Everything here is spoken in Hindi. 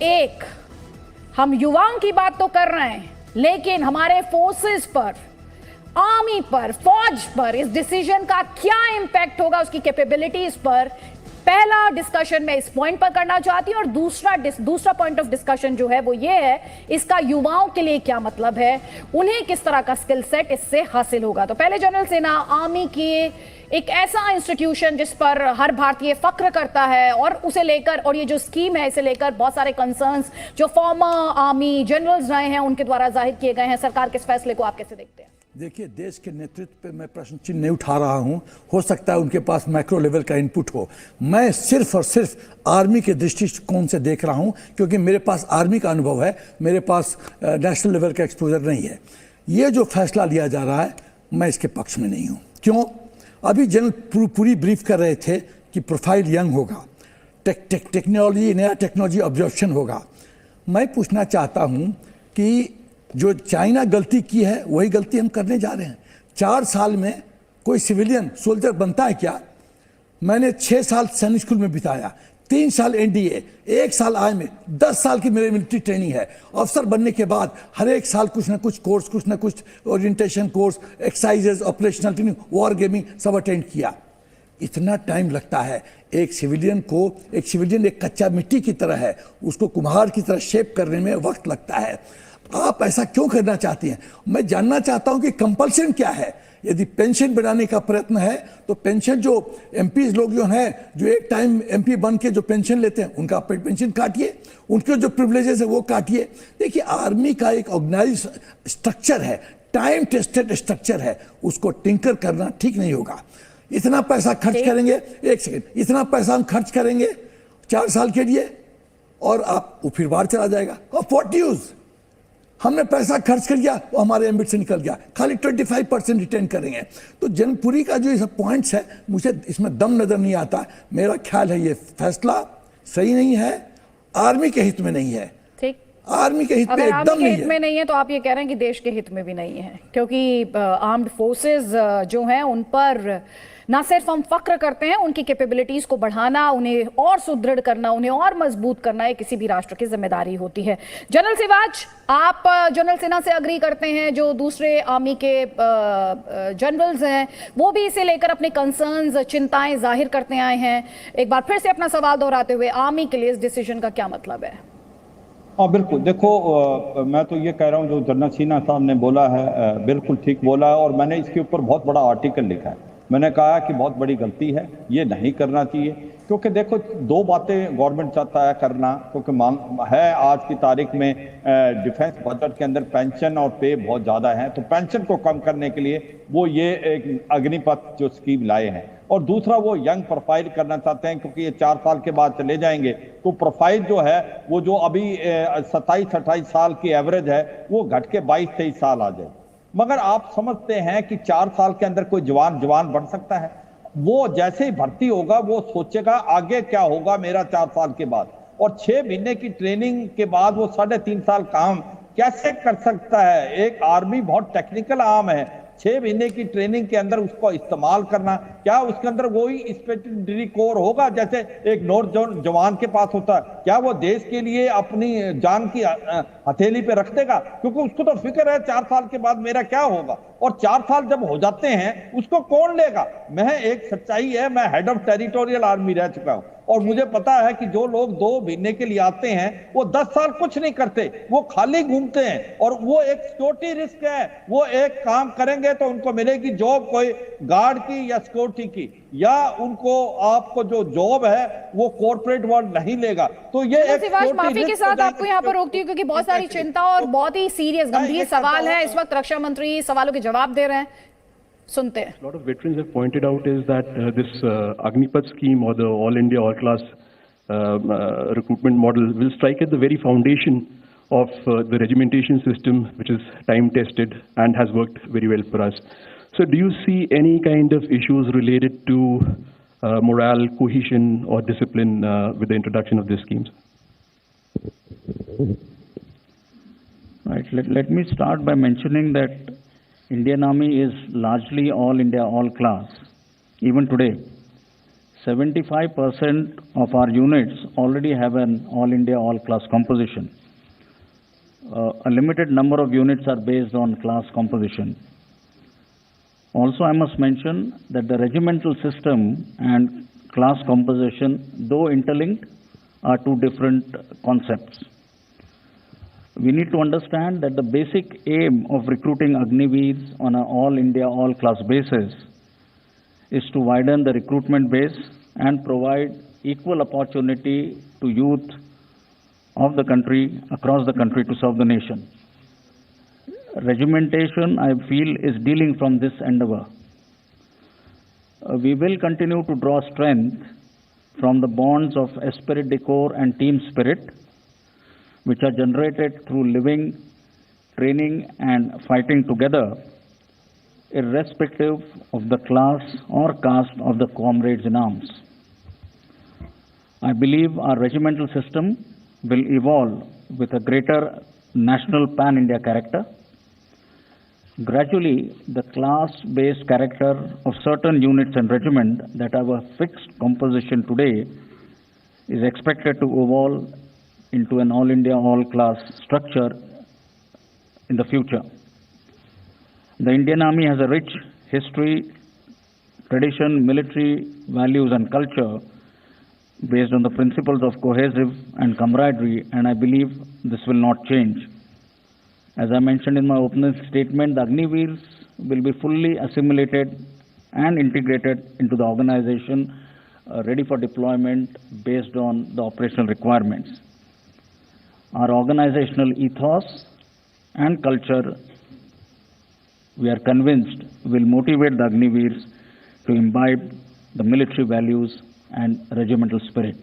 एक, हम युवाओं की बात तो कर रहे हैं, लेकिन हमारे फोर्सेस पर, आर्मी पर, फौज पर इस डिसीजन का क्या इंपैक्ट होगा, उसकी कैपेबिलिटीज पर पहला डिस्कशन मैं इस पॉइंट पर करना चाहती हूं। और दूसरा पॉइंट ऑफ डिस्कशन जो है वो ये है, इसका युवाओं के लिए क्या मतलब है, उन्हें किस तरह का स्किल सेट इससे हासिल होगा। तो पहले जनरल सेना, आर्मी की एक ऐसा इंस्टीट्यूशन जिस पर हर भारतीय फक्र करता है और उसे लेकर, और ये जो स्कीम है इसे लेकर बहुत सारे कंसर्न्स जो फॉर्मर आर्मी जनरल्स रहे हैं उनके द्वारा जाहिर किए गए हैं, सरकार के इस फैसले को आप कैसे देखते हैं? देखिए, देश के नेतृत्व पे मैं प्रश्न चिन्ह नहीं उठा रहा हूं, हो सकता है उनके पास मैक्रो लेवल का इनपुट हो। मैं सिर्फ और सिर्फ आर्मी के दृष्टिकोण से देख रहा हूं, क्योंकि मेरे पास आर्मी का अनुभव है, मेरे पास नेशनल लेवल का एक्सपोजर नहीं है। ये जो फैसला लिया जा रहा है, मैं इसके पक्ष में नहीं हूं। क्यों? अभी जनरल पूरी ब्रीफ कर रहे थे कि प्रोफाइल यंग होगा, टेक्नोलॉजी, नया टेक्नोलॉजी ऑब्जर्वेशन होगा। मैं पूछना चाहता हूं कि जो चाइना गलती की है वही गलती हम करने जा रहे हैं। 4 साल में कोई सिविलियन सोल्जर बनता है क्या? मैंने 6 साल सैनिक स्कूल में बिताया, 3 साल एनडीए, 1 साल आर्मी, 10 साल की मेरी मिलिट्री ट्रेनिंग है। अफसर बनने के बाद हर एक साल कुछ ना कुछ कोर्स, कुछ ना कुछ orientation course, exercises, operational training, war gaming सब अटेंड किया। इतना टाइम लगता है एक सिविलियन को। एक सिविलियन एक कच्चा मिट्टी की तरह है, उसको कुम्हार की तरह शेप करने में वक्त लगता है। आप ऐसा क्यों करना चाहती हैं? मैं जानना चाहता हूं कि कंपल्शन क्या है। यदि पेंशन बढ़ाने का प्रयत्न है तो पेंशन, जो एमपीज लोग जो हैं, जो एक टाइम एमपी बन के जो पेंशन लेते हैं, उनका पेंशन काटिए, उनके जो प्रिविलेजेस है वो काटिए। देखिए, आर्मी का एक ऑर्गेनाइज स्ट्रक्चर है, टाइम टेस्टेड स्ट्रक्चर है, उसको टिंकर करना ठीक नहीं होगा। इतना पैसा खर्च करेंगे, एक सेकेंड, इतना पैसा हम खर्च करेंगे 4 साल के लिए और आप फिर बाहर चला जाएगा। और व्हाट यूज? हमने पैसा खर्च कर दिया, वो हमारे एम्बिट से निकल गया, खाली 25% रिटर्न करेंगे। तो जनपुरी का जो ये सब पॉइंट्स है, मुझे इसमें दम नजर नहीं आता। मेरा ख्याल है ये फैसला सही नहीं है, आर्मी के हित में नहीं है। ठीक, आर्मी के हित में एकदम नहीं है। में नहीं है तो आप ये कह रहे हैं कि देश के हित में भी नहीं है, क्योंकि आर्म्ड फोर्सेस जो हैं उन पर ना सिर्फ हम फक्र करते हैं, उनकी कैपेबिलिटीज को बढ़ाना, उन्हें और सुदृढ़ करना, उन्हें और मजबूत करना ये किसी भी राष्ट्र की जिम्मेदारी होती है। जनरल सिवाच, आप जनरल सेना से अग्री करते हैं, जो दूसरे आर्मी के जनरल्स हैं वो भी इसे लेकर अपने कंसर्न्स, चिंताएं जाहिर करते आए हैं। एक बार फिर से अपना सवाल दोहराते हुए, आर्मी के लिए इस डिसीजन का क्या मतलब है? हाँ बिल्कुल, देखो मैं तो ये कह रहा हूँ जो जनरल सिन्हा साहब ने बोला है बिल्कुल ठीक बोला है, और मैंने इसके ऊपर बहुत बड़ा आर्टिकल लिखा है। मैंने कहा कि बहुत बड़ी गलती है, ये नहीं करना चाहिए। क्योंकि देखो, 2 बातें गवर्नमेंट चाहता है करना, क्योंकि मांग है आज की तारीख में डिफेंस बजट के अंदर पेंशन और पे बहुत ज़्यादा है, तो पेंशन को कम करने के लिए वो ये एक अग्निपथ जो स्कीम लाए हैं। और दूसरा, वो यंग प्रोफाइल करना चाहते हैं, क्योंकि ये 4 साल के बाद चले जाएंगे तो प्रोफाइल जो है वो जो अभी 27-28 साल की एवरेज है वो घट के 22-23 साल आ जाए। मगर आप समझते हैं कि 4 साल के अंदर कोई जवान बन सकता है? वो जैसे ही भर्ती होगा वो सोचेगा आगे क्या होगा मेरा 4 साल के बाद, और 6 महीने की ट्रेनिंग के बाद वो 3.5 साल काम कैसे कर सकता है? एक आर्मी बहुत टेक्निकल आर्म है, 6 महीने की ट्रेनिंग के अंदर उसको इस्तेमाल करना, क्या उसके अंदर वही स्पेशल कोर होगा जैसे एक जवान के पास होता है? क्या वो देश के लिए अपनी जान की हथेली पे रख देगा? क्योंकि उसको तो फिक्र है 4 साल के बाद मेरा क्या होगा, और 4 साल जब हो जाते हैं उसको कौन लेगा? मैं एक सच्चाई है, मैं हेड ऑफ टेरिटोरियल आर्मी रह चुका हूं, और मुझे पता है कि जो लोग 2 महीने के लिए आते हैं वो 10 साल कुछ नहीं करते, वो खाली घूमते हैं, और वो एक सिक्योरिटी रिस्क है। वो एक काम करेंगे तो उनको मिलेगी जॉब कोई गार्ड की या सिक्योरिटी की, या उनको आपको जो जॉब है वो कॉर्पोरेट वर्ल्ड नहीं लेगा। तो ये एक माफी के साथ आपको यहाँ पर रोकती हूँ, क्योंकि बहुत सारी चिंता और बहुत ही सीरियस गंभीर सवाल है। इस वक्त रक्षा मंत्री सवालों के जवाब दे रहे हैं, सुनते हैं। A lot of veterans have pointed out is that this Agnipath scheme or the All India All Class recruitment model will strike at the very foundation of the regimentation system, which is time tested and has worked very well for us. So do you see any kind of issues related to morale, cohesion or discipline with the introduction of these schemes? Right. Let me start by mentioning that Indian Army is largely all India, all class, even today. 75% of our units already have an all India, all class composition. A limited number of units are based on class composition. Also, I must mention that the regimental system and class composition, though interlinked, are two different concepts. We need to understand that the basic aim of recruiting Agniveers on an all India, all class basis is to widen the recruitment base and provide equal opportunity to youth of the country, across the country, to serve the nation. Regimentation, I feel, is dealing from this endeavor. We will continue to draw strength from the bonds of esprit de corps and team spirit, which are generated through living, training, and fighting together, irrespective of the class or caste of the comrades in arms. I believe our regimental system will evolve with a greater national pan-India character. Gradually, the class-based character of certain units and regiments that have a fixed composition today is expected to evolve into an all-India, all-class structure in the future. The Indian Army has a rich history, tradition, military values and culture based on the principles of cohesive and camaraderie, and I believe this will not change. As I mentioned in my opening statement, the Agniveers will be fully assimilated and integrated into the organization, ready for deployment based on the operational requirements. Our organizational ethos and culture, we are convinced, will motivate the Agniveers to imbibe the military values and regimental spirit.